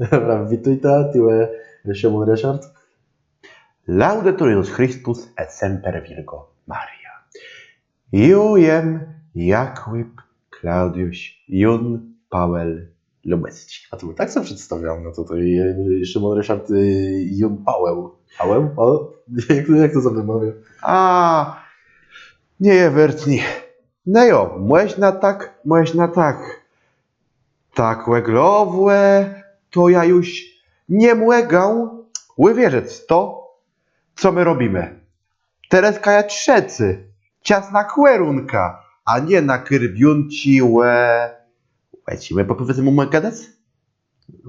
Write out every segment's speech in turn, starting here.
Dobra, witajta, tyłe Szymon Ryszard. Laudetur Jezus Chrystus et semper Virgo Maria. Jem Jakub Klaudiusz Jun Paweł Lubecki. A to my tak sobie przedstawiam, no to tutaj Szymon Ryszard Jun Paweł. Paweł? Jak to sobie wymawia? A nie je wertni. No jo, można tak. Tak łeglowłe, to ja już nie młegał. Wywierzec to, co my robimy. Tereska ja trzecy, ciasna kłerunka, a nie na kyrbiunci Lecimy po powiedzmy mu gadać?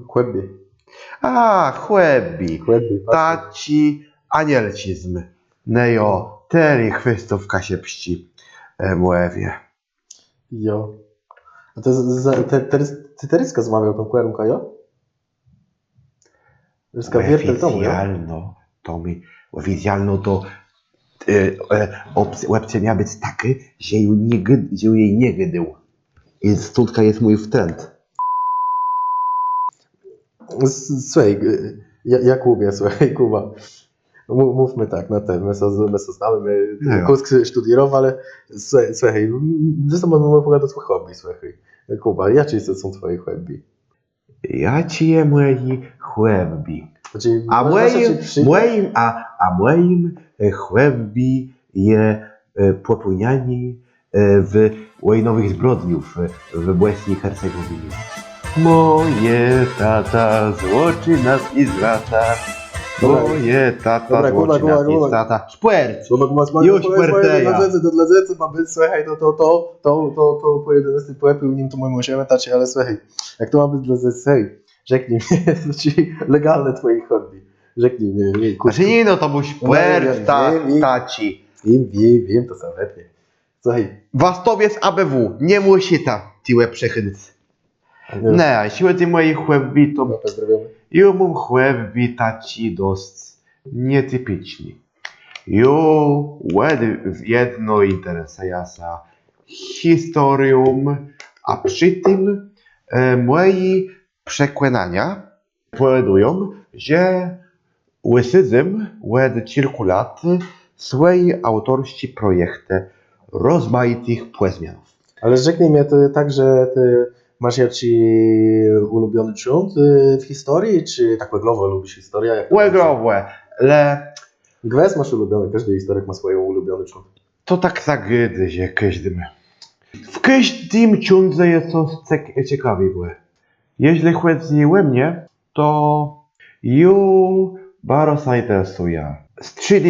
Chłebie. A, chłebi, Chłebie. taci, anielcizm. Nejo, teri chwystówka się pści, młewie. Jo. A to ty Tereska zmawiał tą kłerunkę, jo? Tereska wiertel tomu, jo? Oficjalno to opcja miała być taka, że jej nie gdył. I stąd jest mój wtręt. Słuchaj, Jakubie, słuchaj, Kuba. Mówmy tak, na ten, my se znamy, No. Kusk studiował, ale słuchaj, zresztą mamy opowiadać o hobby, słuchaj. Kuba, jakie są twoje hobby? Ja ci je moi chłebi. Znaczy, A moim chłebi je popłynianie w nowych zbrodniów w Bośni i Hercegowinie. Moje tata złoczy nas i zlata. Moje tata złoczy nas i zlata. Szpert! Już puerteja. Dla zecy ma być, słuchaj, to po 11 poepił nim to moim osiemetacie, ale słuchaj, jak to ma być dla zecy, hej, rzeknij mi, znaczy legalne twoje hobby. Rzeknij mi, Znaczy nie no, to był szpert, taci. Wiem, to sam lepiej. Słuchaj. Wastowiec ABW, nie musita, tiłe przechydcy. Ne, siłę ty mojej chłebi to... Pozdrawiamy. Ja mam chłebi taci dość nietypiczni. Ja w jedno interesuje się historią, a przy tym moje przekonania powodują, że łysyzm od kilku lat swojej autorści projekty rozmaitych płezmianów. Ale rzeknij mnie to tak, że ty masz jakiś ulubiony cząt w historii, czy tak łeglowo lubisz historię? Łegrowe, ale Gwez masz ulubiony, każdy historyk ma swoją ulubiony cząt. to tak zagydy się każdym. W każdym ciądze jest coś ciekawiego. Jeśli chodzi o mnie, to ju bardzo zainteresuje. Z 3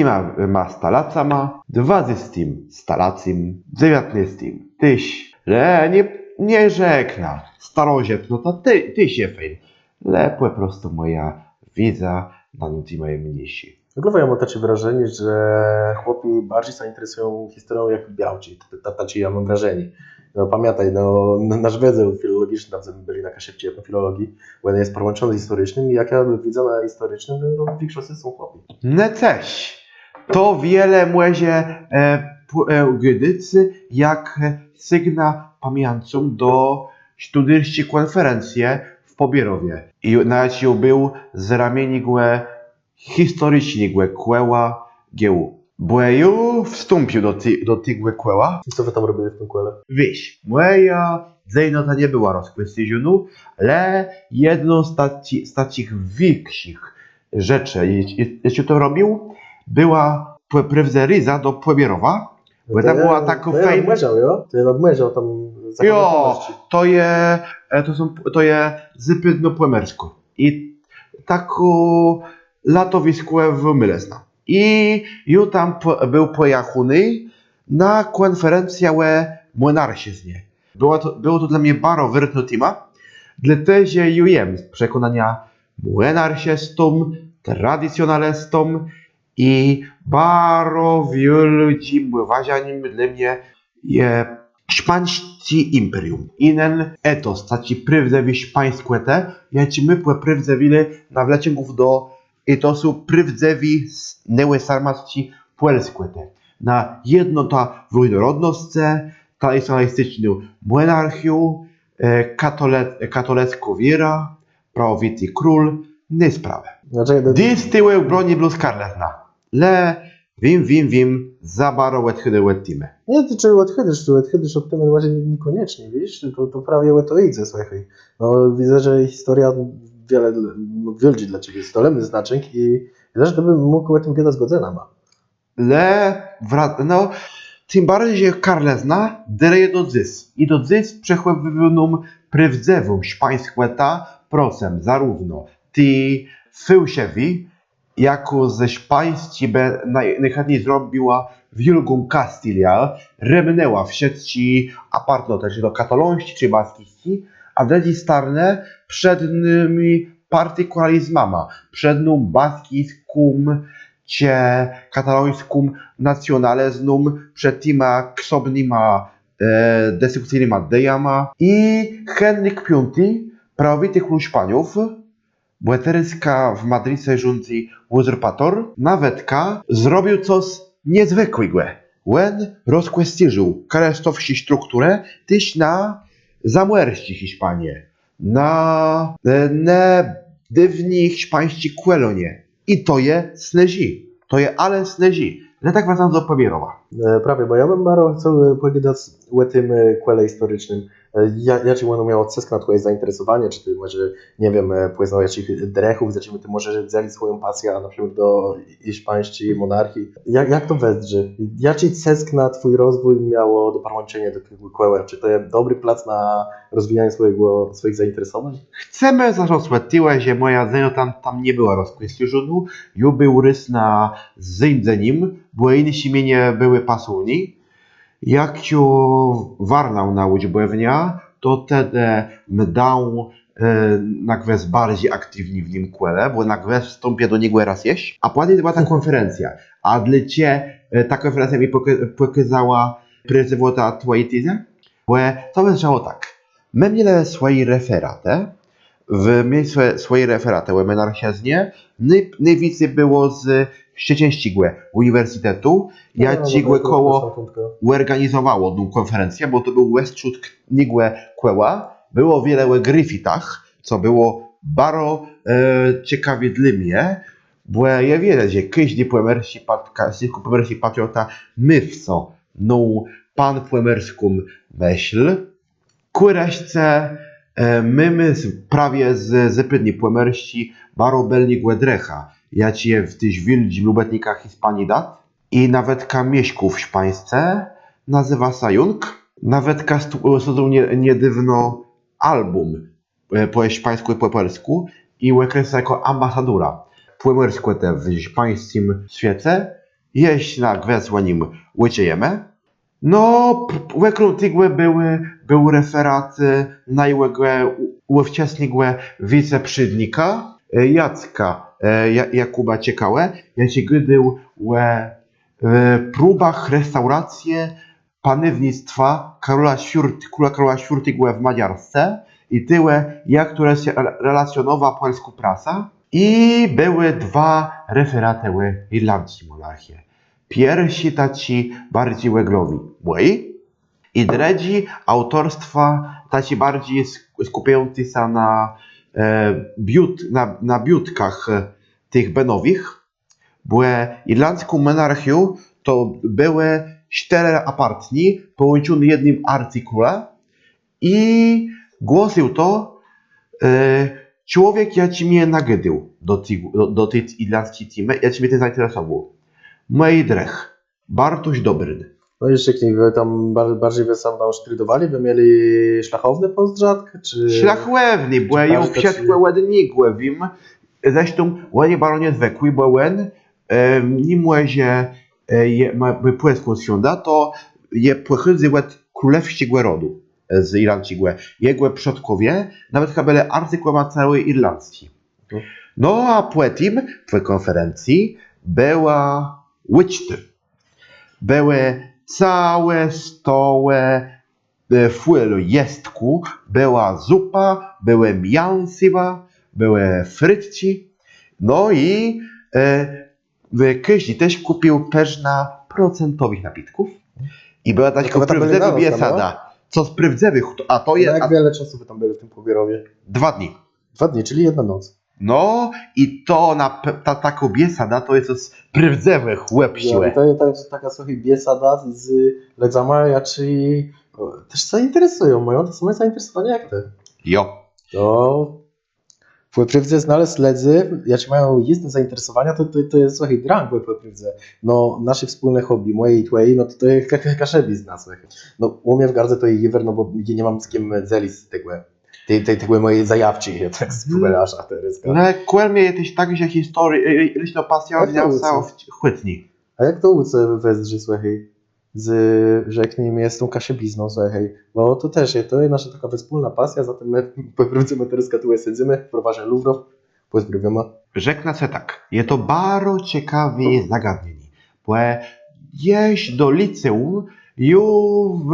ma stalacama, 2 z tym stalacim, 19 tyś. Le nie rzekna, starożytno to ty się fejn. Le po prostu moja wiedza na nuty moje mniejsi. Wyglowo ja mam takie wrażenie, że chłopi bardziej zainteresują historią jak białci. Taci ja mam wrażenie. No pamiętaj, no nasz wiedzy filologiczny, tam byli na kaszepcie filologii, bo jeden jest połączony z historycznym i jak ja widzę na historycznym, no w większości są chłopi. Ne też. To wiele młezie gedycy, jak sygna pamięcą do studyjskiej konferencji w Pobierowie. I nawet był z ramieni historycznego kłeła giełu. Bo ja wstąpił do tego kłeła. I co wy tam robili w tym kole? Wiesz, moja zajnota nie była rozkwestionu, ale jedną z takich większych rzeczy, jeśli to robił, była prywzeryza do Pobierowa, bo tam była taka fajna... nadmierzał, jo? To ja nadmierzał tam... Jo, to je zypydno płemersku. I taką latowisko w Mylesna. I ju tam był pojechany na konferencję młynarszyzny. Było to dla mnie bardzo wyrytne tema, dlatego że ju jem z przekonania młynarszyztom, tradycjonalistą i bardzo wielu ludzi uważaniem dla mnie je szpańskie imperium. Inen etos, taci prywzewi szpańskie te, jak my prywzewili na wleciągów do etosu prywzewi neue sarmasci polskie te. Na jedno ta różnorodność, tradycjonalistyczną monarchię, katolecką wiera, prawowity król, nie sprawę. Znaczy, Dis tyłe broni bluz karletna. Le, wim, zabaro łetchydy łettime. nie, ty czy odchydysz od tego właśnie niekoniecznie, widzisz? To prawie to idzie, słuchaj. No widzę, że historia wiele wielki dla ciebie stolemny znaczeń i widzę, że to bym mógł o tym kiedy zgodzena ma. Le, no, tym bardziej, że karlezna dereje do dzys. I do dzys przechłewnum prywdzewum szpańskłeta prosem, zarówno ty fyłsiewi, jako ze szpańści najchętniej zrobiła wielką Kastylia, remnęła w sieci apartnote, czy to katalońści, czy baskiści, a dredzi starne przed nimi partykularizmama, przed nimi baskiskum, cie katalońskum nacionalizmum, przed tyma ksobnima destrukcyjnyma dejama i Henryk V, prawowity król Szpaniów, Błeteryska w Madrycie rządzi uzurpator, nawetka zrobił coś niezwykłego. When rozkwestiżył krestowsi strukturę tyś na zamierści Hiszpanię, na dywni hiszpańści kwelonie. I to je snezi. To je ale snezi. Ale tak wracam do Pobierowa. Prawie, bo ja bym bardzo chciał powiedzieć o tym kwele historycznym. Ja ci będę miał odcisk na twoje zainteresowanie, czy ty może, nie wiem, poznałeś ich drechów, zaczynamy ty możesz dzielić swoją pasję, na przykład do hiszpańskiej monarchii. Jak to wesdrzy? Jaki cesk na twój rozwój miało dopołączenie do tego kweła? Czy to jest dobry plac na rozwijanie swoich zainteresowań? Chcemy zarządzać, że moja znajoma tam nie była rozkwestiżonu, ju był rys na zędzenim, bo inne imienie były pasuni. Jak ju warnał na łódź błewnia, to wtedy mdał nagwes bardziej aktywni w nim kwele, bo nagwes wstąpię do niego raz jeść. A później była ta konferencja. A dla ciebie ta konferencja mi pokazała prezywota twojej tezy? Bo to wyglądało tak. My mieli swoje referaty, swoje referaty o menarchizmie, najwięcej było z Szczecińskiego Uniwersytetu. Ja cigłe koło organizowało tą konferencję, bo to był westrzut nigłe kłeła. Było wiele Griffithach, co było bardzo ciekawie dla mnie, bo ja wiem, że każdy poemerski patriota mywco, no pan poemerską myśl, kureśce my prawie z zapydni poemerści bardzo belni głedrecha. Ja ci w tych wildzim lubetnikach Hiszpanii dat i nawet mieśków w Szpańsce nazywa Sajung. Nawet studił niedawno album po hiszpańsku i po polsku i określa jako ambasadora poemersku te w hiszpańskim świecie. Jeśli na gwesła nim łyciejemy. No, wekrół tygłe były referaty najłegłe, wczesnigłe wiceprzydnika Jacka Jakuba Ciekałe, ja się gydył w próbach restauracji panewnictwa króla Karola IV w Madziarsce i tyle, jak to relacjonowa polska prasa. I były dwa referaty o irlandzkiej monarchii. Pierwsi taci bardziej łeglowi moi i dredzi autorstwa taci bardziej skupiający się na biutkach tych benowich, bo irlandzką monarchią to były 4 apartni połączone jednym artykułem i głosił to człowiek, ja ci mnie nagedył do tej irlandzkiej teamy, ja ci mnie tym zainteresował. Moi drech, Bartoś Dobryn. No jeszcze wy tam bardziej wy sam tam sztrydowali, wy mieli szlachowny pozdrzadk, czy... Szlachowny, bo ja ją wsiadłem ładnie wiem. Zresztą ładnie bardzo niezwykły, bo on nim łazie by płeską świąda, to je pochodzi od królewskiego rodu z Irlandii. Jego przodkowie nawet chyba byli arcyklema całej Irlandii. No a po tym, po konferencji, była łyczty. Były całe stoły fuelu jestku, była zupa, były mięsiwa, były frytci. No i każdy też kupił pewna procentowych napitków. I była taka prawdziwa biesada. Co z prawdziwych, a to jest... Jak wiele czasu wy tam byli w tym Pobierowie? 2 dni. 2 dni, czyli 1 noc. No i to ta kobiesada to jest sprawdzewe chłop Ja, siłę. to jest taka słuchaj biesada z Ledzama, czyli też zainteresują moją, to są zainteresowania jak ty. Jo. To wpływce znaleźć ledzy, jak mają istne zainteresowania, to jest słuchaj drang wpływce. No nasze wspólne hobby, moje i twojej, no to jest kaszebi z nas. No u mnie w gardze to jest jiwer, no bo ja nie mam z kim dzeli z tego. Tej mojej zajawci, tak spółerasz ateryska. No kłelmie jesteś tak, że historii, liczno pasja Jak to odniosła w chwytni. A jak to uce wezrzy, słuchaj, rzeknij mi, jest tą kasiebizną, słuchaj, bo to też jest, to jest nasza taka wspólna pasja, zatem my powrócimy ateryska tu siedzimy, prowadzi Luwrow, pozdrawiamy. Rzeknę se tak, jest to bardzo ciekawe zagadnienie, bo jeść do liceum już w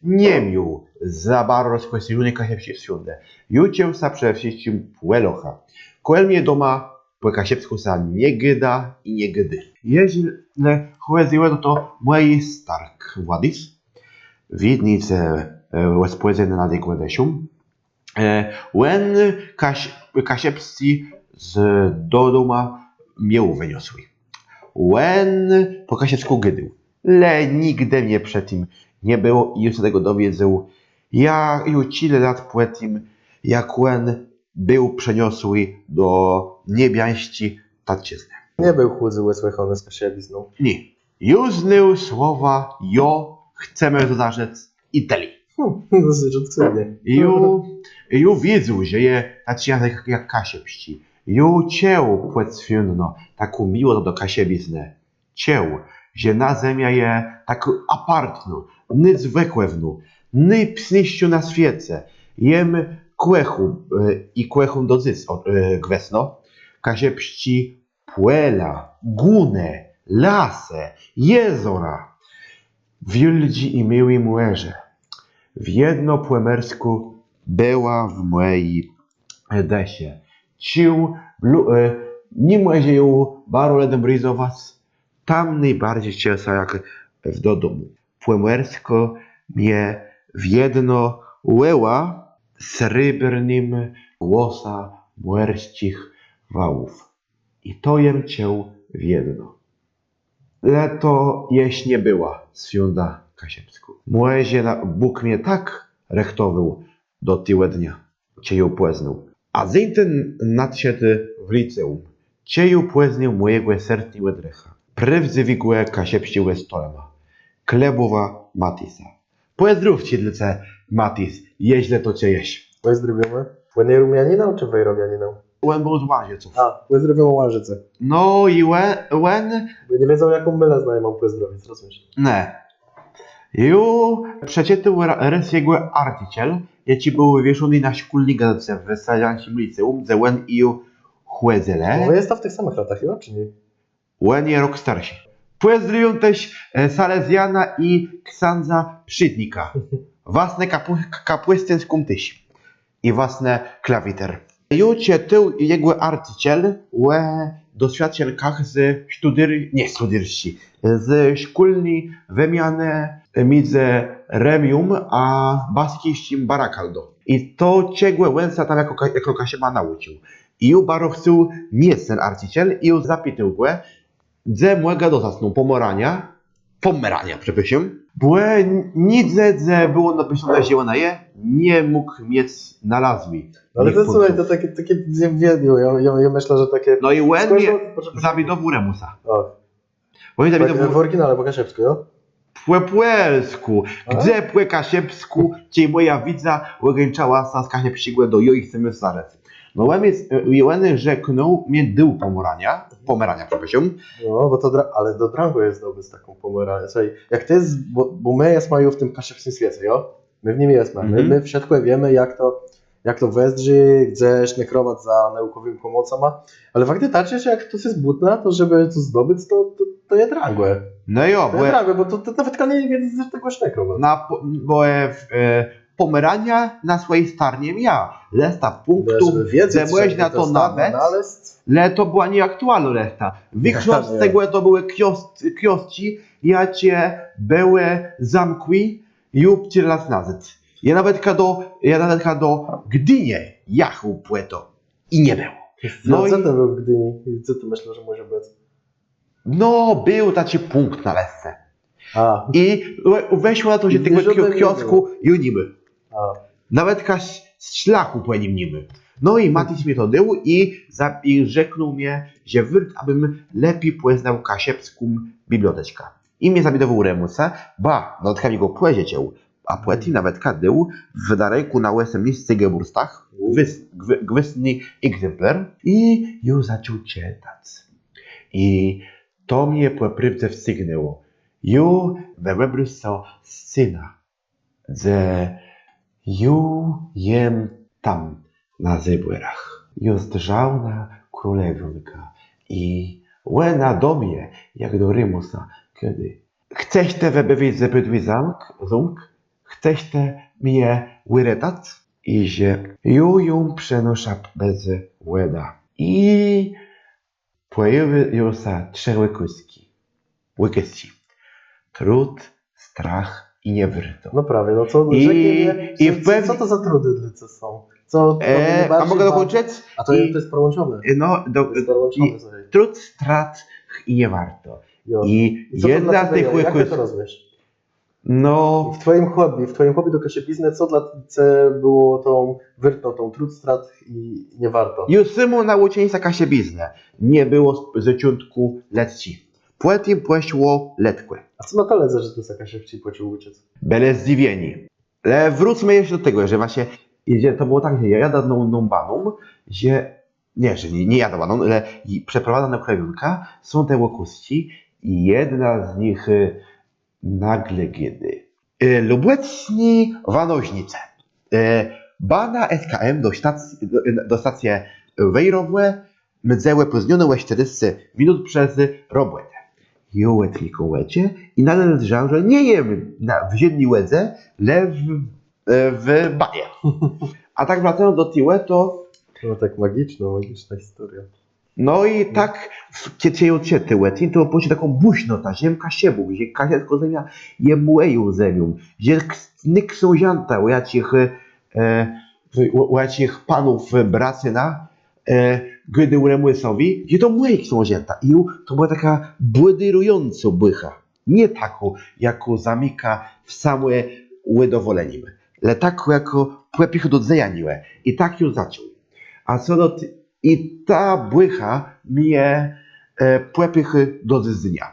Niemiu za bardzo skwestionuje kasiepskie wsiądę. Jucię sa przede wszystkim płelocha. Koelmie doma po kasiepsku sa nie gyda i nie gydy. Jeśli chodziło to mój stark Władys, widnice spojrzenie na tej kładesium, when kasiepscy do doma miał wyniosły. When po kasiepsku gydył. Le nigdy mnie przed tym nie było i już się tego dowiedział. Ja już ile lat po tym, jak when był przeniosły do niebiańści tatczyzny. Nie był chłodzy łysłychony z kasiebizną. Nie. Już znał słowa jo chcemy zarzec i teli. Dosyć odcudnie. Ju wiedzą, że je tacy jak kasiepści. Ju cię płetwienno taką miło do kasiebizny. Cię, że na ziemia je tak apartno, niezwykłewnu, ny psniściu na świece. Jem kłechu i kłechum do zys gwesno. Kasiepści płela, gune, lasy, jezora. Wildzi i miły młeże. W jedno płemersku była w mojej desie. Ciu, nie może ją bardzo ledem ryzować. Tam najbardziej ciesa jak w do domu. Płemersko mnie w jedno łeła srebrnym głosa młerścich wałów. I to jem cię w jedno. Leto jeść nie była, sfiunda kasiepsku. Młezie Bóg mnie tak rechtował do tyłe dnia. Cię ją płeznął. A zejten nadszedł w liceum. Cię ją płeznął mojego sertniłe drecha. Prywdzywigłe kasiepściłe stolema. Klebowa Matisa. Pozdrówcie lice Matis, jeźle to cię jeść. Pozdrawiamy. Łenie rumianiną czy wejrowianiną? Łen był z łazieców. A, pozdrawiamy Łażyce. No i łen Bo nie wiedzą jaką mylę znają, mam pozdrowić, rozumiesz? ne. Ju przeczytał raz jego artyciel, jaki był wieszony na szkolnej gazetce w Salianskim liceum, ze łen i chłedzele. No jest to w tych samych latach, chyba, czy nie? Łen je rok starszy. Pozdrowią też Salezjana i księdza Przydnika. Własne kapłystenską tyś. I własne klawiter. Ju czytał jego artyciel o doświadczeniach z z szkolnej wymiany między Remium a baskijskim Barakaldo. I to ciegłe łęsa tam jako Kasiema nauczył. I ju bardzo chciał mieć ten artyciel i ju zapytał go, gdzie młega dozasnął pomerania, przepraszam. Bo nic, że było napisane zielone je, nie mógł mieć nazwy. Ale to słuchaj, to takie wiedzie, ja myślę, że takie... No i łen mnie zawidował Remusa. O, Oni tak, zawidował w oryginale po kasiepsku, jo? Płepłelsku, gdzie płe kasiepsku, cię moja widza ograniczała sa z kasiepsigłe do jo i chcemy zarzec. No łeny rzeknął mnie dył pomerania, przepraszam. No, bo to, ale do drangu jest dobry z taką pomeranią. Słuchaj, jak to jest, bo my jest mają w tym kasiepskim świecie, jo? My w nim jesteśmy. My wszystko wiemy, jak to wezrzy, gdzie sznychrować za naukowym pomocami, ale fakty tacie, że jak to jest butna, to żeby to zdobyć, to jest drangłe. No jo, To jest drangłe, bo to nawet nie wie, że tego sznychrować. Bo pomerania na swojej starnie ja. Lesta punktów, zemłeś na to nawet, ale to była nieaktualna lesta. Większość z tego to były kiosci, jacie były zamkły lub las nazyd. Ja nawet do Gdynie jechał płyto i nie było. No co to był w Gdyni? Co ty myślisz, że może być? No, był taki punkt na lesce. A, I weszło na to, że I tego żadnego nie kiosku i nimy. a. Nawet z szlachu po nim nimy. No i Matis mnie to dał i rzeknął mnie, że wyrt, abym lepiej poznał kasiepską biblioteczkę. I mnie zabidował remusa, ba, no go powiedział, a poeti nawet kadył w darejku na łesem miejsce geburstach, gwystny egzemplar i już zaczął czytać. I to mnie po prywce wstygnęło. Ju wybrał so syna, że ju jem tam na zebrach. Ju zdrzał na królewionka i łe do mnie, jak do Rymusa, kiedy chcesz te wybawić zbytwy zamk, chcesz te mnie wyretać? I że ją przenosza bez łeda. I pojawiły się trzy łykości. Trud, strach i niewierto. No prawie, no co, co to za trudy co są? Co a mogę dokończyć? A to jest połączone. No, To jest połączone sobie. trud, strach i nie warto. Jo. I Co to jedna dla z ciebie, tych jak ty to łykości. rozumiesz? No, W twoim hobby do kasiepizny, co dla ciebie było tą wyrtą, tą trud, strat i nie warto? już samo nauczenie się biznes. Nie było z zaczątku lekcji. Potem poszło letkie. A co na koledze, że to jest jakaś ci płacił uciec? Byli zdziwieni. Ale wróćmy jeszcze do tego, że właśnie to było tak, że ja jadęną baną, że nie jadę baną, ale przeprowadzam na krajówka, są te łokości i jedna z nich nagle kiedy. Lubeczni wanoźnice. Bana SKM do stacji Wejrowe mdzełe poznione 40 minut przez robotę. Jołe tylko łecie i nadal zżał, że nie jem w ziemi łedze, ale w baje. A tak wracając do Tiłe, to No tak magiczna historia. no i tak kiedy się Tyłe, to pocie taką buźno ta ziemka siebu, gdzie kasiecko zemia je młeją zemią, gdzie nyk sąsianta u jacich panów bracyna, gdy uremusowi, gdzie to młej sąsianta. I to była taka błydyrująca bycha. Nie taką, jako zamika w same łydowoleniem, ale taką, jako płepich do dzejaniłe. I tak ją zaczął. A co do i ta bycha mnie płepich do dnia.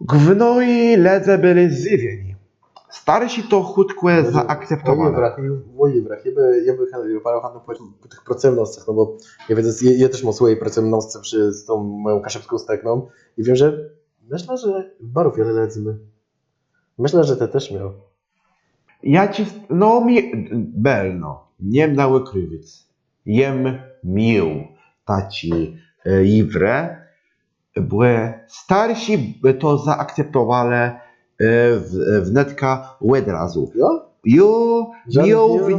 Gnoi ledze byli zdziwieni. Starsi to chudkłe zaakceptowane. Ja by parę po tych procemnoscach, no bo ja też mam swoje procemnosce z tą moją kasiepską stekną i wiem, że myślę, że barów wiele ledzmy. Myślę, że te też miał. Ja ci, belno, nie dały krywiec. Jem mił, taci iwre, bo starsi by to zaakceptowali wnetka odrazu. Jo?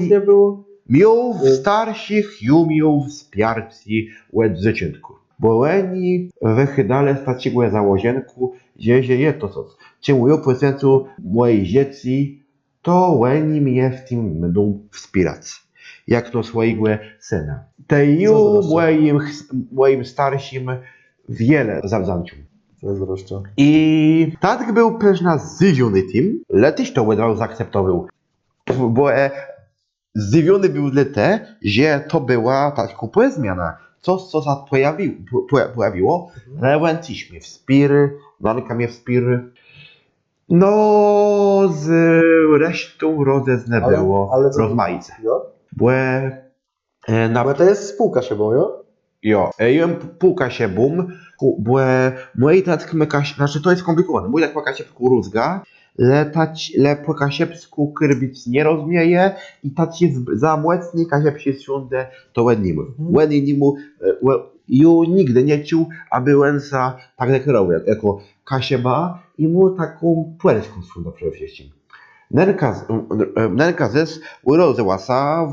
Nie było? Miał w starszych miał wsparci od zaczętku. Bo oni wychydale staciły za łazienku, że je to co. Czemu ja procentu mojej dzieci, to oni mnie w tym będą wspierać. Jak to swojego syna. Te moim starszym wiele zawdzięczam. Zazdroszczę. I tak był pewna zdziwiony tym, ale też to od zaakceptował. Bo zdziwiony był te, że to była taka zmiana. Coś, co się pojawiło, Lewęciś mnie wspiry, Nanka mnie wspiry. No, z resztą rodzezne było rozmaice. Bo Bo to jest spółka siebą, jo? Jo, jem półka się bum, bo mój tak znaczy to jest skomplikowane. Mój tak płaka się rózga, le płaka się krbic nie rozmieje i tak jest za mocniej kasie się siądę to łednimu. Łednimu ju nigdy nie czuł, aby łęsa tak deklarował, jako kasieba i mu taką płelską siądę przede wszystkim. Nerka zes urodziła się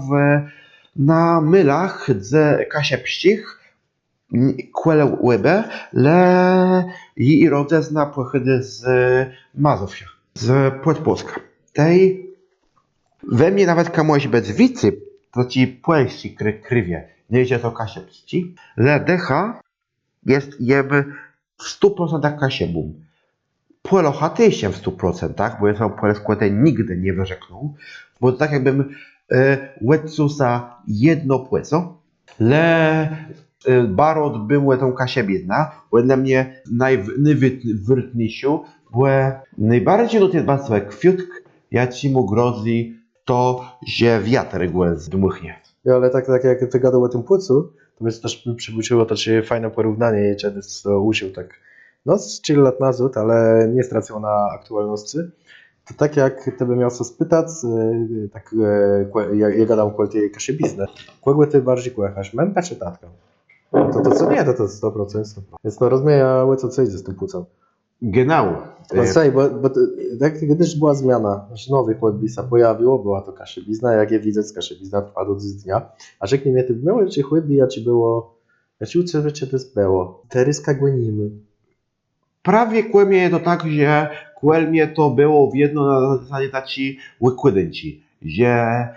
na mylach z kasiepścich, kłele łebę, le i rodzezna pochody z Mazowsia, z Płotpolska. Tej we mnie nawet kamuś bez wicy, to ci płeści krywie, nie idzie to kasiepści. Ledecha jest jeby w 100% kasiebum. Płelochaty się w 100%, bo ja sobie płeleskłetę nigdy nie wyrzeknął, bo to tak jakbym łecusa jedno płeco, barod był tą kasiebizna, bo dla mnie najwytniejszą, bo najbardziej do tej basłe kwiutk, ja ci mu grozi to, że wiatr go zdmuchnie. Ja, ale tak jak ty gadał o tym płucu, to mnie też przybudziło to się fajne porównanie i kiedy to użył tak no z 3 lat nazad, ale nie stracił na aktualności. To tak jak ty by miał co spytać, tak ja gadam o tej kasiebizny. Kogo ty bardziej kochasz, mępę czy tatka? To co nie, to 100%. Więc no rozumiem, co idzie z tym płucem. Genau. No słuchaj, bo tak kiedyś była zmiana, że nowy chłopbisa pojawiło, była to kasiebizna, jak je widzę, kasiebizna trwa do dnia. A rzeknie mnie ty było, czy chłopbi, a czy było, ja ci uczę, czy to było. Teryska głonimy. Prawie kłemie to tak, że kłemie to było w jedno na zasadzie taci łykłydynci, że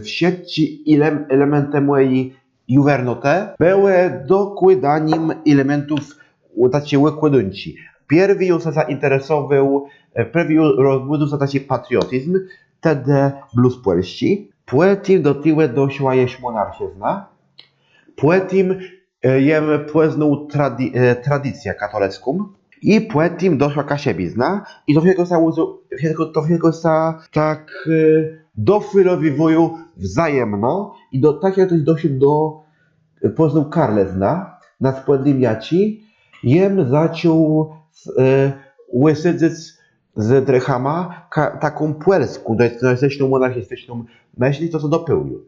w sieci elementy mojej juwernote były dokłydaniem elementów taci łykłydynci. Pierwi już się zainteresował, pierwi rozbudził się taci patriotyzm, wtedy blues polści. Poetim do tyłu doszła jeść monarchizna. Poetim jem poznał tradycję katolicką i poetim doszła kasiebizna i to wszystko się tak dofilowują wzajemno i do tak jak ktoś doszedł do poznał Karlezna na spoedlimiaci jem zaczął łysydzić z Drechama taką puelską, dość monarchistyczną myśl, to co dopełnił.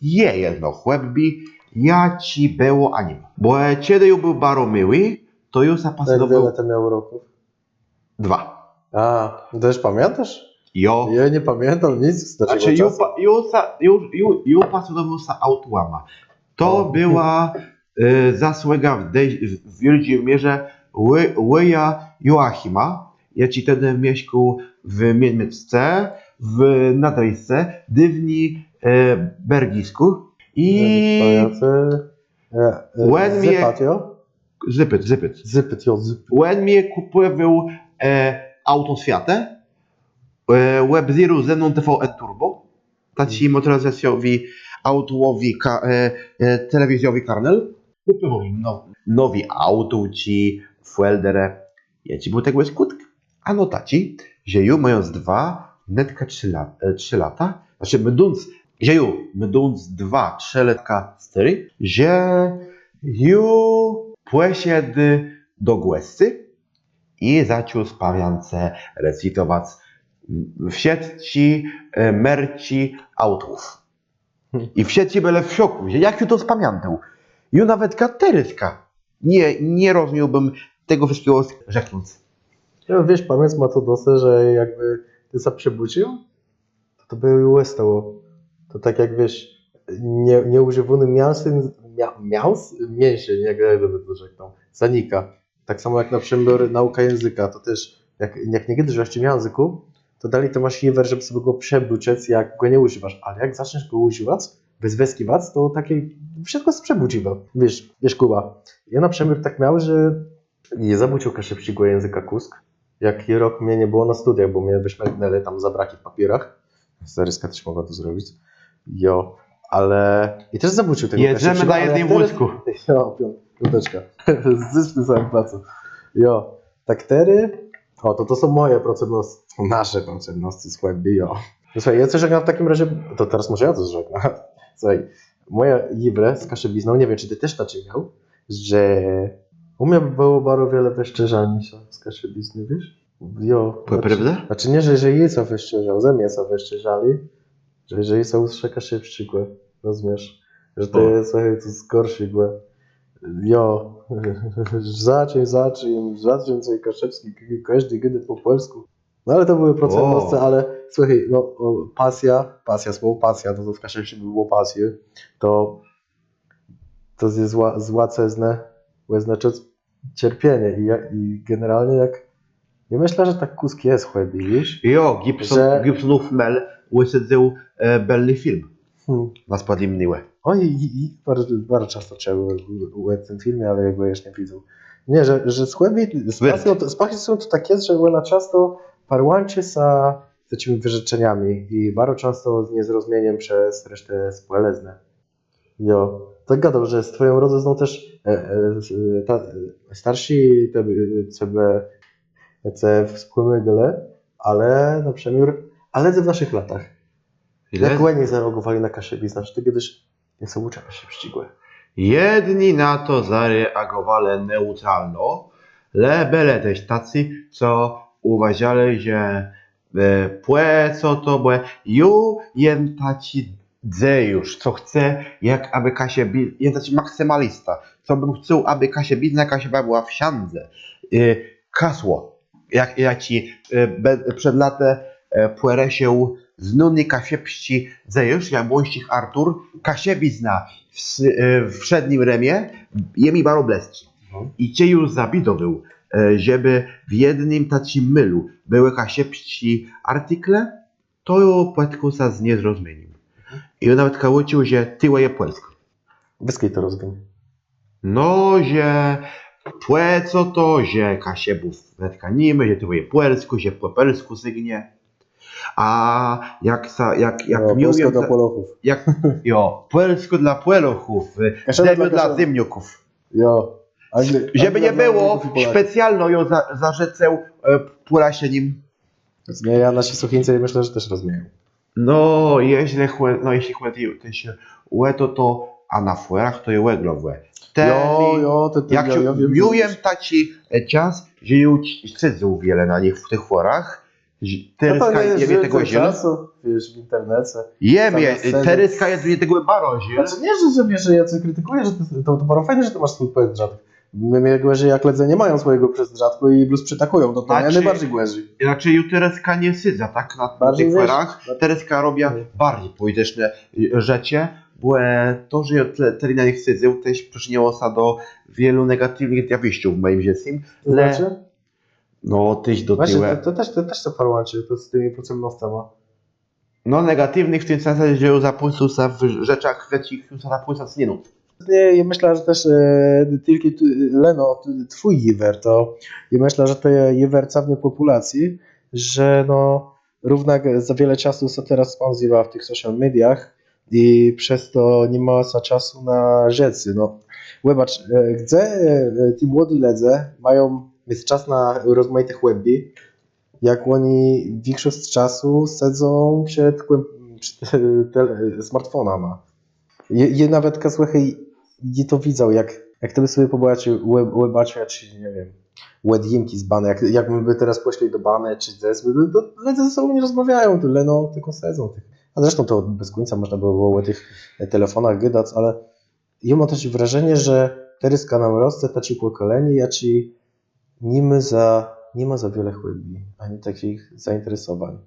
Je jedno chłebbi, ja ci było anim. Bo kiedy już był bardzo miły, to już Jak zapasował wiele to miało roków? 2. A, też pamiętasz? Jo. Ja nie pamiętam nic z naszego Znaczy, czasu. już pasował sa autołama. To była zasługa w wielkiej mierze łyja Joachima. Ja ci wtedy mieszkał w Miedmycce, w Nadrejsce, dywni Bergisku i Zypyt. When mnie kupował autoswiatę, Web Zero Zenon TVN Turbo, taci motoryzacjowi, autołowi, telewizjowi Karnel, kupował im nowi autuci, Fueldere, ja ci był tego skutk. A no taci, że ju mając 2, 3 lata, znaczy mydąc 2, 3 latka stary, że ju poszedł do Głescy i zaczął spawiance recytować w sieci merci autów. I w sieci byli w szoku, że jak ju to spamiętał. Ju nawet kateryska. Nie rozumiałbym tego wszystkiego rzeknąc. No wiesz, pamięć ma to dosyć, że jakby ty się przebudził, to by stało. To tak jak wiesz, nieużywany mięsień, jak to rzekną, zanika. Tak samo jak na przykład nauka języka, to też jak nie kiedyś w języku, to dalej to masz iwer, żeby sobie go przebuczyć, jak go nie używasz, ale jak zaczniesz go używać, wyzweskiwać, to takie wszystko jest przebudziwe. Wiesz Kuba, ja na przykład tak miał, że nie zabudził szybkiego języka kusk, jak rok mnie nie było na studiach, bo mnie wyśmierdnęli tam za braki w papierach. Zaryska też mogła to zrobić. Jo, ale... I też zabudził tego jedziemy na jednym wózku. Jo, piąteczka. Z tym samym placu. Jo, tak tery... O, to są moje procenności. Nasze procenności z Webby, jo. Słuchaj, ja coś żegnam w takim razie... To teraz może ja coś żegnam. Słuchaj, moja Ibre z kaszebizną, nie wiem, czy ty też tak miał, że u mnie było bardzo wiele wyszczerzani z kaszebizny, wiesz? Jo. Prawda? Znaczy nie, że jej co wyszczerzał, ze mnie co wyszczerzali, że jej co ustrzeka się wściekłe, rozumiesz? Że to jest gorszy głę. Jo, zacząć coś kaszewski, każdy gdy po polsku. No ale to były procentowe, ale słuchaj, no słowo pasja, to w kaszewskim było pasję, to jest zła cezne, znaczy cierpienie i generalnie jak Ja myślę, że tak kuski jest chłebi, wiesz? Jo, Że- Gibsonów Mel wysadził belny film Hmm. na spadlimniłe. Oj, i bardzo często trzeba było w tym filmie, ale jakby jeszcze nie widzą. Nie, że z chłebi, z pasją to tak jest, że ona często parłancie z tymi wyrzeczeniami i bardzo często z niezrozumieniem przez resztę społeczną. Jo, tak gadał, że z twoją rodzicą też starsi te wspólne, ale na przykład, ale w naszych latach. Jak łenie zareagowali na kasie biznes, to kiedyś nie są uczone się wścigłe. Jedni na to zareagowali neutralno, ale byli też tacy, co uważali, że co to było, jem taci dze już, co chce, jak aby Kasia jem taci maksymalista, co bym chciał, aby Kasia biznes, Kasia była w siandze. Hasło, jak ci przed latem płere się z nuny Kasie pści dzejusz, jak błąścich Artur, Kasia bizna w przednim remie je mi bardzo blesci. I cię już zabito był, żeby w jednym takim mylu były kasiepści artykle, to płetku sa z niezrozumieniem. I on nawet kałucił, że tyłe je polsko. Wyskaj to rozumiem. No, że co to, że kasiebów wetkanimy, że tyłe je polsko, że po polsku sygnie. A jak Polsko dla Polochów. polsko dla Polochów, Kasieba dla zimniuków. Jo. Żeby nie było specjalno ją zarzecę pulasie nim. Nie, ja nasi Sochińcy myślę, że też rozumieją. No, jeśli chodzi to a na fuerach to je łeglowe. Jak się miałem taki czas, że już siedzą wiele na nich w tych fuerach. Tereska je tego czasu, wiesz, w internecie. Tereska je tego barozie. Znaczy nie, że ja coś krytykuję, że to bardzo fajne, że ty masz swój pojazd. My głęzie jak ledze nie mają swojego przezdrzadku i plus przytakują, to ja najbardziej głęzi. Znaczy Tereska nie sydza, tak? Na tych fuerach. Tereska robi bardziej polityczne rzeczy, bo to, że te na nich sydzą, też przyczyniło się do wielu negatywnych zjawisk w moim życiu. Znaczy? No, tyś do tyłu. To też to parłacie, to z tymi procentami. No, negatywnych w tym sensie, że zapłycą się w rzeczach, których się zapłycą nie nut. Nie, ja myślę, że też tylko Leno, twój jiwer, to ja myślę, że to jiwer całej populacji, że no równak za wiele czasu się teraz spędziła w tych social mediach i przez to nie ma czasu na rzeczy. No, wybacz, gdzie ci młodzi ledze mają mieć czas na rozmaite webby, jak oni większość czasu siedzą przed smartfonami. Je nawet kasłechy i to widzą, jak to by sobie pobacie webacie, czy nie wiem, wedimki z bany, jak my by teraz poszli do bany, czy zesły, to ludzie ze sobą nie rozmawiają, tyle, no, tylko sedzą. A zresztą to bez końca można było o tych telefonach gadać, ale ja mam też wrażenie, że teraz nam roste taci pokolenie, a ci nie ma za wiele chłybi, ani takich zainteresowań.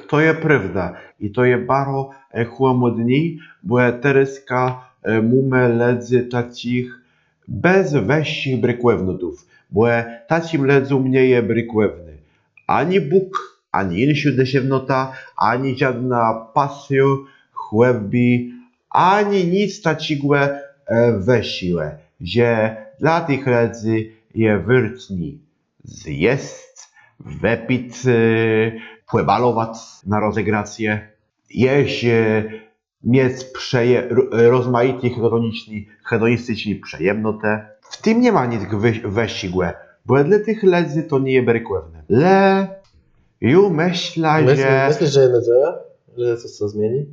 To je prawda i to je bardzo chłomodni, bo tereska mume ledzy tacich bez weźcich brykwewnutów, bo tacim ledzu mnie je brykłewny. Ani Bóg, ani insiu desiewnota, ani żadna pasja, chłebi, ani nic tacigłe weźiłe, że dla tych ledzy je wyrtni zjeść, wepić, płebalować na rozegrację, jeść, mieć rozmaitych hedonistyczni przejemnotę. W tym nie ma nic wyścigłe, bo dla tych ledzy to nie jest brykłewne. Le, ju myślę, że... Myślisz, że jedno działa? Że coś co zmieni?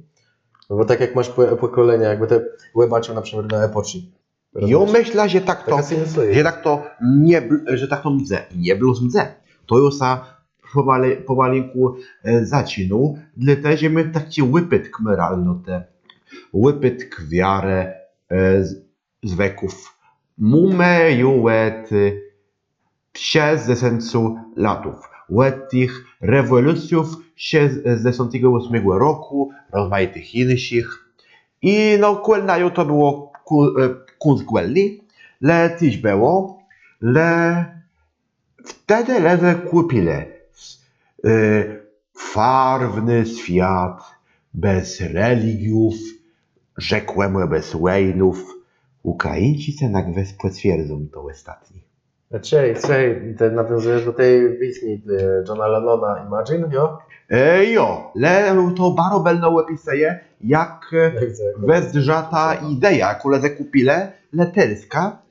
No bo tak jak masz pokolenia, jakby te webacie na przykład na epoci. Jo myślę, że tak to mdze. I nie było mdze. To już pomalinku zacinu, dlatego że my taki łypytk moralno te łypytk wiarę z weków. Mume ju łet przez 10 latów. Łet tych rewolucjów się z 1908 roku, rozmaitych innych. I no, kłelnaju to było kunst gwelni, le tyś było, le Wtedy leze kupile. Farwny świat, bez religiów, rzekłemu bez Wayne'ów. Ukraińcy se na gwespę twierdzą to ostatni. Cześć, nawiązujesz do tej pieśni Johna Lennona Imagine, jo? Jo, to baro belno łapiseje, jak wezdzata idea, kuleze kupile, leterska.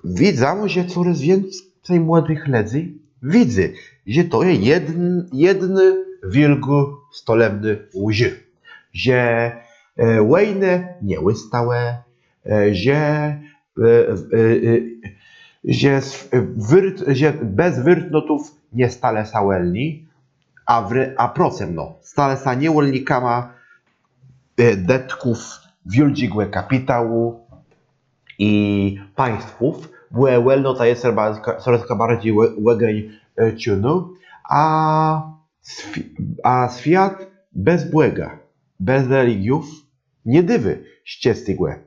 Widzę, że coraz więcej młodych ledzy widzę, że to jest jedny wielki stolemny łzy. Że Wayne nie łystałe, że bez wyrtnotów nie stale sałelni, a procem no, stale sa niewolnikama detków wielkiego kapitału i państwów, były welno ta jest coraz bardziej łegeń ciunu, a świat bez błega, bez religiów, nie dywy ściestygłe.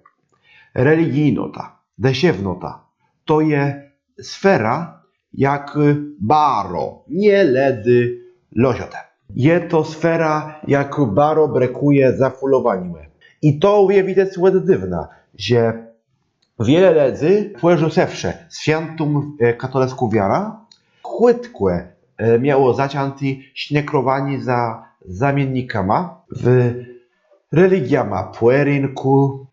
Religijnota, desiewnota, to jest sfera jak baro, nie ledy loziotę. Je to sfera jak baro brekuje zafulowaniłe. I to je widać dywna, że wiele ledzy płeżusewsze świętum katolicką wiara, chłytkłe miało zacięty śniekrowani za zamiennikama w religiama puerinku,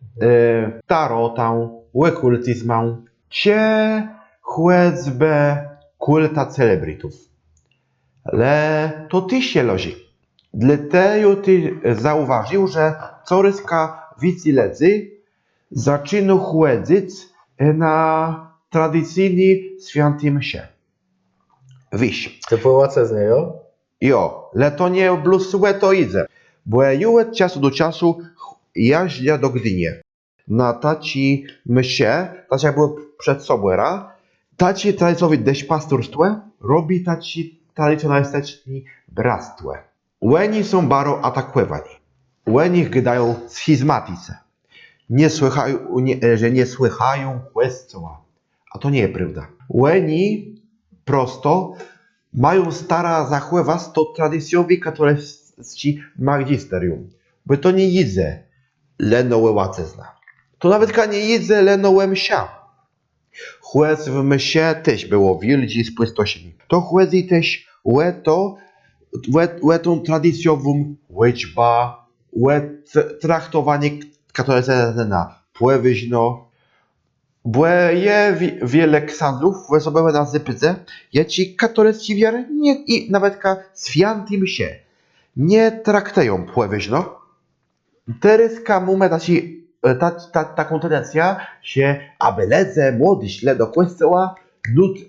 tarotą, okultyzmą, cie chłezbe kulta celebrytów. Ale to ty się lozi. Dlatego ty zauważył, że coryska wici ledzy zaczyna chłedzić na tradycyjny święty msie. Wiś. To połace z niej, Jo, ale to nie blusłe to idzie, bo ja od czasu do czasu jeździa do Gdynie. Na taci msie, tak jak było przed sobora, taci tradycyjnie deszpasturstwo robi taci tradycjonalistyczni bractwo. Łeni są baro atakowani. Łeni gdają schizmatyce. Że nie słychają kościoła. A to nie jest prawda. Łeni prosto mają stara zachować to tradycjowi katolicki magisterium. Bo to nie idzie lenowe łacezna. To nawet nie idzie lenowe msia. Chłez w msie też było wielki spustoszeni. To chłezi też tą tradycjową łeczba, traktowanie katolickiego na płewyźno. Bo je wiele ksandrów, wesołe na zypydze, ja ci katolicki wiary nie, i nawet świętym się nie traktują płewyźno. Tereska mamy taką tendencję, że aby ledze młody śle do kościoła,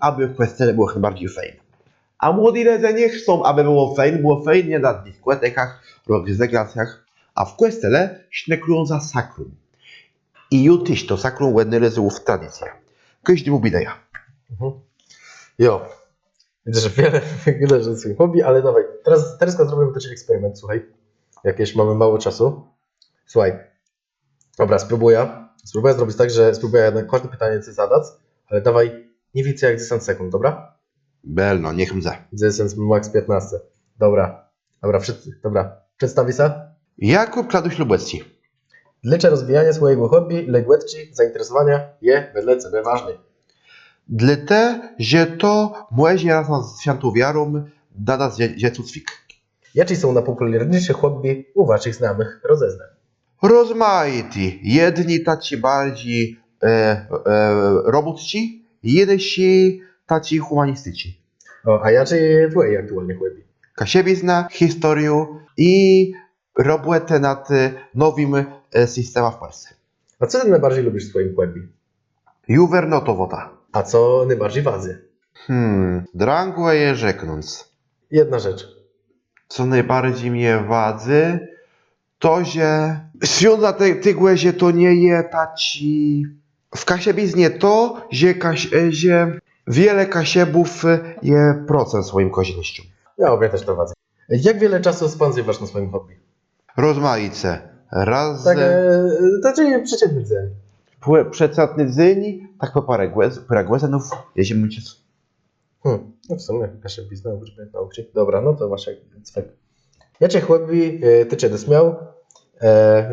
aby w kościele było bardziej fajne. A młodzi ledze nie chcą, aby było fajnie na dyskotekach, rozegracjach, a w kościele śnekrują za sakrum. I jutyś to sakrum ładne leży w tradycji. Każdy mówi daje. Jo. Widzę, że wiele rzeczy swoim hobby, ale dawaj. Teraz zrobimy też eksperyment, słuchaj. Jakieś mamy mało czasu. Słuchaj. Dobra, spróbuję zrobić tak, że spróbuję na każde pytanie coś zadać, ale dawaj nie więcej jak 10 sekund, dobra? Belno, niech mze. 10 max 15. Dobra, wszyscy, dobra. Przedstawi się? Jakub Kladuś Lubecki. Dla rozwijania swojego hobby, ległetci, zainteresowania je wedle ciebie ważny. Dlatego, że to młodzi razem z świętą wiarą dada dziecucwik. Jakie są najpopularniejsze hobby u waszych znajomych rozeznań? Rozmaity. Jedni taci bardziej robotci, inni taci humanistyczni. A jakie twoje aktualne hobby? Kasiebizna, historię i robotę nad nowym systemem w Polsce. A co ty najbardziej lubisz w swoim hobby? Juwernotowota. A co najbardziej wadzy? Drangłe je rzeknąc. Jedna rzecz. Co najbardziej mnie wadzy, to że związek tego, że to nie jest taci... W kasiebiznie to, że wiele kasiebów je procent swoim koźnością. Ja obie też to wadzę. Jak wiele czasu spędzasz na swoim hobby? Rozmaice. Raz... Tak, to czyli przeciętny dzień. Przeciętny dzień, tak po parę głęzenów, jedziemy No w sumie, kaszebizna, nauczy. Dobra, no to masz jak cwek. Ja cię chłopi, ty cię dosmiał,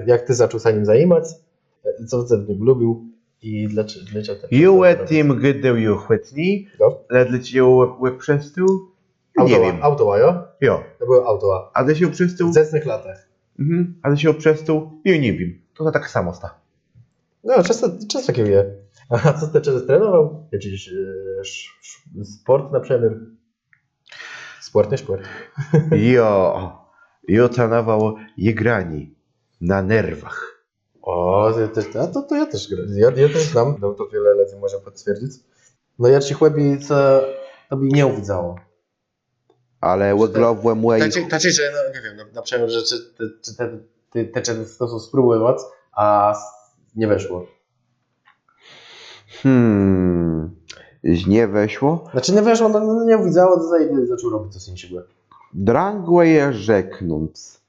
jak ty zaczął sa nim zajmować, co ty w nim lubił i dlaczego tak. Jułe tym gdył ju chwytni, No. ledle ci łeb przestył, nie wiem. Autoła, jo? Jo, To były autoła. a ty się przestył? W zecnych latach. A ty się przestył? Nie wiem. To tak samo sta. No, często takiego je. A co ty często trenował? Jakiś sport na przemiar? Sport, nie sport. Jo trenował grani na nerwach. O, to ja też gram. Ja też znam, no to wiele lat można potwierdzić. No ja ci chłepi, co to by nie uwidzało. Ale łeglowe moje... Znaczy, że no, nie wiem, na przykład, że czy te często spróbować, a nie weszło. Nie weszło? Znaczy nie weszło, no nie uwidzało, to zaczął robić coś innego. Drangłeje rzeknąc.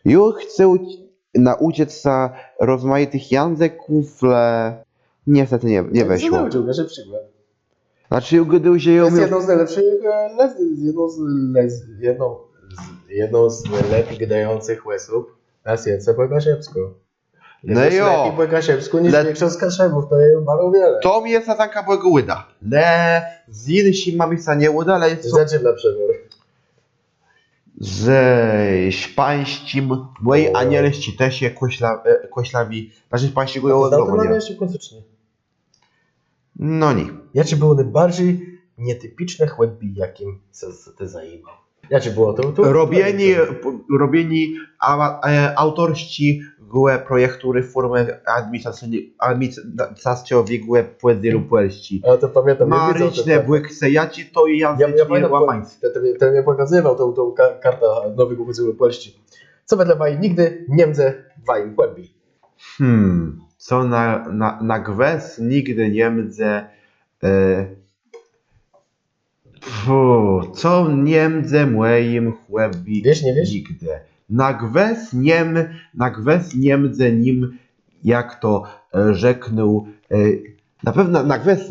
Ju chcę nauczyć się rozmaitych języków, ale niestety nie weszło. Nauczył, że przykład. Znaczy, gdy się To ją jest jedną z najlepszych, jedną z najlepiej gadających łesów na Sience po kasiepsku. No Jest jo. lepiej po kasiepsku niż Le- większość z kaszebów, to jest bardzo wiele. To mi jest zatanka byłego łyda. Le z innymi mamy się nie uda, ale jest to... Rzeczy dla przemiar. Że pańścim mojej anielści też się koślawi. Znaczy pańści go To nie. jeszcze klasycznie. No nie. Jakie było najbardziej nietypiczne chłopy, jakim ty zajmował? Jakie było to? Robieni autorści projektu reformy administracjowej płedy lub płelści. Ale to pamiętam, nie widzą Maryczne błykse, jaci to i Ja języki pamiętam, łamańscy. ten mnie pokazywał tą kartę nowych uchodźców Polski. Co wedle waj nigdy Niemcy waj głębi. Co na gwes nigdy Niemcy co Niemcy moim chłebi Wiesz, nie wiesz? nigdy. Na gwes Niemcy nim jak to rzeknął na pewno na gwes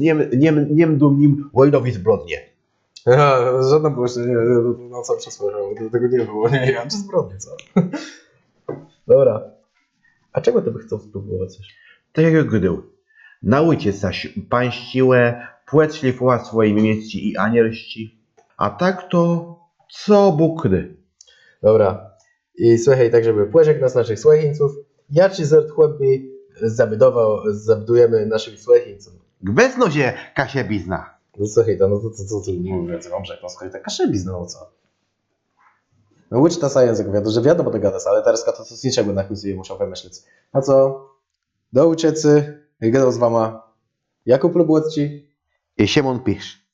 Niemdu nim wojnowi zbrodnie. Żadna było jeszcze, no cały czas słyszał, tego nie było, nie, czy zbrodnie, co? Dobra. A czego ty by chciał spróbować coś? Tak jak gdył. Nauczyć się pańściłe, płeć szlifować swoje mieści i anielści. A tak to co bukdy. Dobra. I słuchaj, tak żeby płeżek nas naszych słuchańców, ja ci z chłopy zabudujemy naszych słuchańców. Gwezno się Kasie bizna. No słuchaj, no to co tu mówię, co mam rzekł, no słuchaj, taka szybizna, no co? No uczy ta język, że wiadomo to gadasz, ale teraz to z niczego na końcu musiał wymyślić. No co? Do uciecy, gadał z wama Jakub Lubłocki I Siemon pisz.